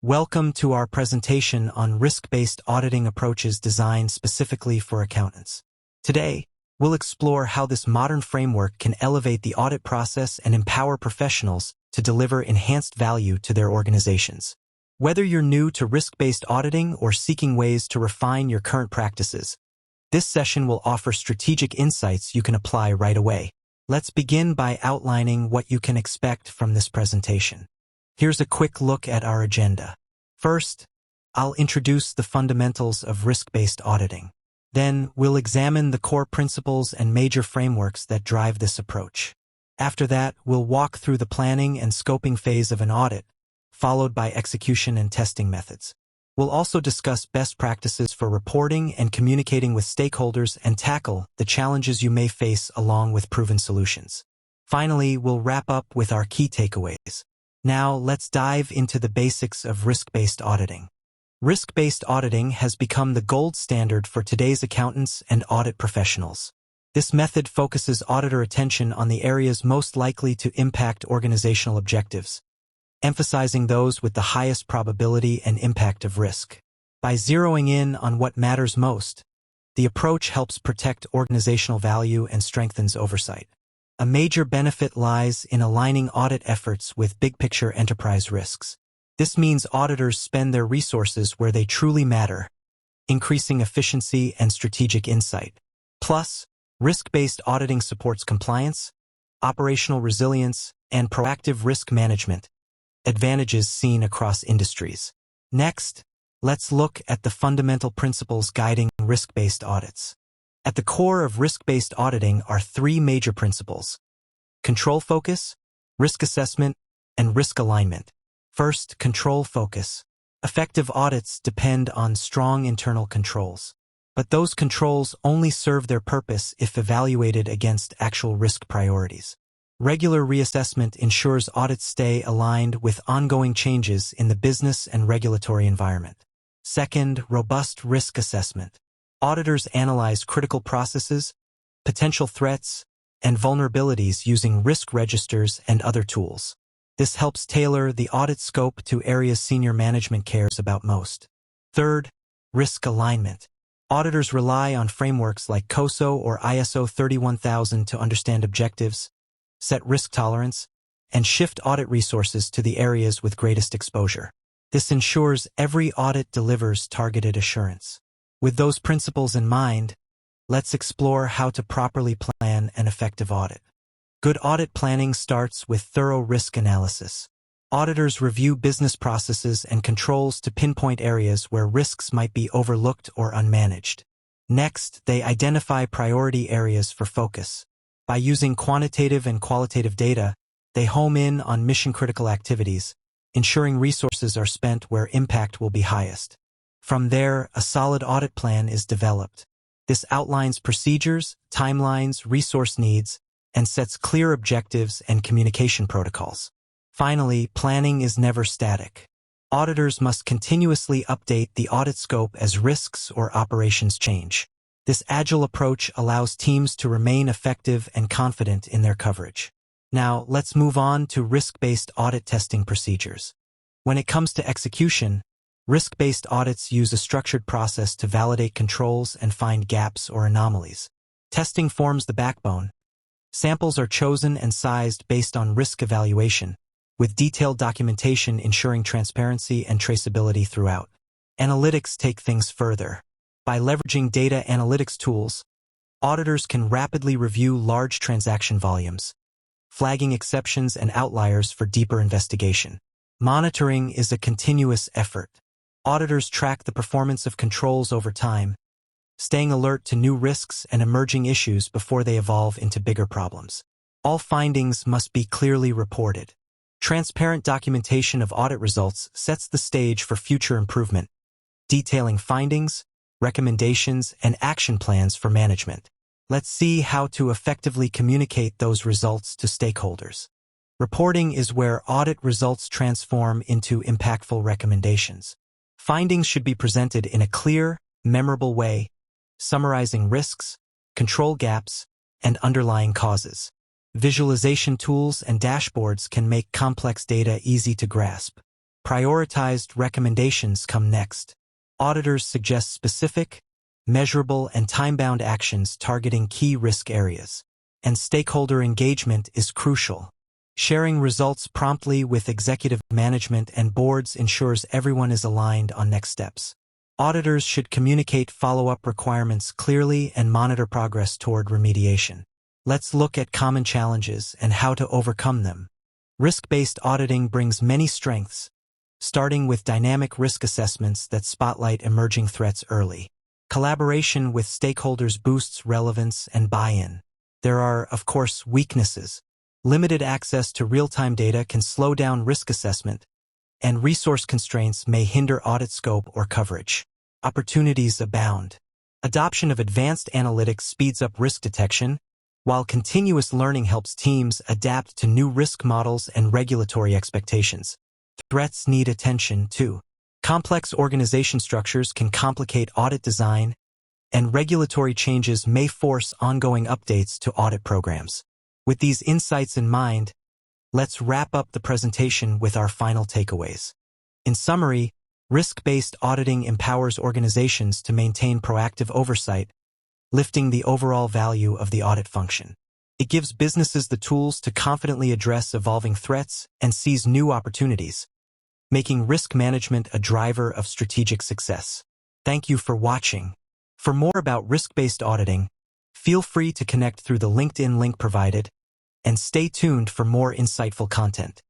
Welcome to our presentation on risk-based auditing approaches designed specifically for accountants. Today, we'll explore how this modern framework can elevate the audit process and empower professionals to deliver enhanced value to their organizations. Whether you're new to risk-based auditing or seeking ways to refine your current practices, this session will offer strategic insights you can apply right away. Let's begin by outlining what you can expect from this presentation. Here's a quick look at our agenda. First, I'll introduce the fundamentals of risk-based auditing. Then, we'll examine the core principles and major frameworks that drive this approach. After that, we'll walk through the planning and scoping phase of an audit, followed by execution and testing methods. We'll also discuss best practices for reporting and communicating with stakeholders and tackle the challenges you may face along with proven solutions. Finally, we'll wrap up with our key takeaways. Now, let's dive into the basics of risk-based auditing. Risk-based auditing has become the gold standard for today's accountants and audit professionals. This method focuses auditor attention on the areas most likely to impact organizational objectives, emphasizing those with the highest probability and impact of risk. By zeroing in on what matters most, the approach helps protect organizational value and strengthens oversight. A major benefit lies in aligning audit efforts with big-picture enterprise risks. This means auditors spend their resources where they truly matter, increasing efficiency and strategic insight. Plus, risk-based auditing supports compliance, operational resilience, and proactive risk management, advantages seen across industries. Next, let's look at the fundamental principles guiding risk-based audits. At the core of risk-based auditing are three major principles: control focus, risk assessment, and risk alignment. First, control focus. Effective audits depend on strong internal controls. But those controls only serve their purpose if evaluated against actual risk priorities. Regular reassessment ensures audits stay aligned with ongoing changes in the business and regulatory environment. Second, robust risk assessment. Auditors analyze critical processes, potential threats, and vulnerabilities using risk registers and other tools. This helps tailor the audit scope to areas senior management cares about most. Third, risk alignment. Auditors rely on frameworks like COSO or ISO 31000 to understand objectives, set risk tolerance, and shift audit resources to the areas with greatest exposure. This ensures every audit delivers targeted assurance. With those principles in mind, let's explore how to properly plan an effective audit. Good audit planning starts with thorough risk analysis. Auditors review business processes and controls to pinpoint areas where risks might be overlooked or unmanaged. Next, they identify priority areas for focus. By using quantitative and qualitative data, they home in on mission-critical activities, ensuring resources are spent where impact will be highest. From there, a solid audit plan is developed. This outlines procedures, timelines, resource needs, and sets clear objectives and communication protocols. Finally, planning is never static. Auditors must continuously update the audit scope as risks or operations change. This agile approach allows teams to remain effective and confident in their coverage. Now, let's move on to risk-based audit testing procedures. When it comes to execution, risk-based audits use a structured process to validate controls and find gaps or anomalies. Testing forms the backbone. Samples are chosen and sized based on risk evaluation, with detailed documentation ensuring transparency and traceability throughout. Analytics take things further. By leveraging data analytics tools, auditors can rapidly review large transaction volumes, flagging exceptions and outliers for deeper investigation. Monitoring is a continuous effort. Auditors track the performance of controls over time, staying alert to new risks and emerging issues before they evolve into bigger problems. All findings must be clearly reported. Transparent documentation of audit results sets the stage for future improvement, detailing findings, recommendations, and action plans for management. Let's see how to effectively communicate those results to stakeholders. Reporting is where audit results transform into impactful recommendations. Findings should be presented in a clear, memorable way, summarizing risks, control gaps, and underlying causes. Visualization tools and dashboards can make complex data easy to grasp. Prioritized recommendations come next. Auditors suggest specific, measurable, and time-bound actions targeting key risk areas. And stakeholder engagement is crucial. Sharing results promptly with executive management and boards ensures everyone is aligned on next steps. Auditors should communicate follow-up requirements clearly and monitor progress toward remediation. Let's look at common challenges and how to overcome them. Risk-based auditing brings many strengths, starting with dynamic risk assessments that spotlight emerging threats early. Collaboration with stakeholders boosts relevance and buy-in. There are, of course, weaknesses. Limited access to real-time data can slow down risk assessment, and resource constraints may hinder audit scope or coverage. Opportunities abound. Adoption of advanced analytics speeds up risk detection, while continuous learning helps teams adapt to new risk models and regulatory expectations. Threats need attention, too. Complex organization structures can complicate audit design, and regulatory changes may force ongoing updates to audit programs. With these insights in mind, let's wrap up the presentation with our final takeaways. In summary, risk-based auditing empowers organizations to maintain proactive oversight, lifting the overall value of the audit function. It gives businesses the tools to confidently address evolving threats and seize new opportunities, making risk management a driver of strategic success. Thank you for watching. For more about risk-based auditing, feel free to connect through the LinkedIn link provided, and stay tuned for more insightful content.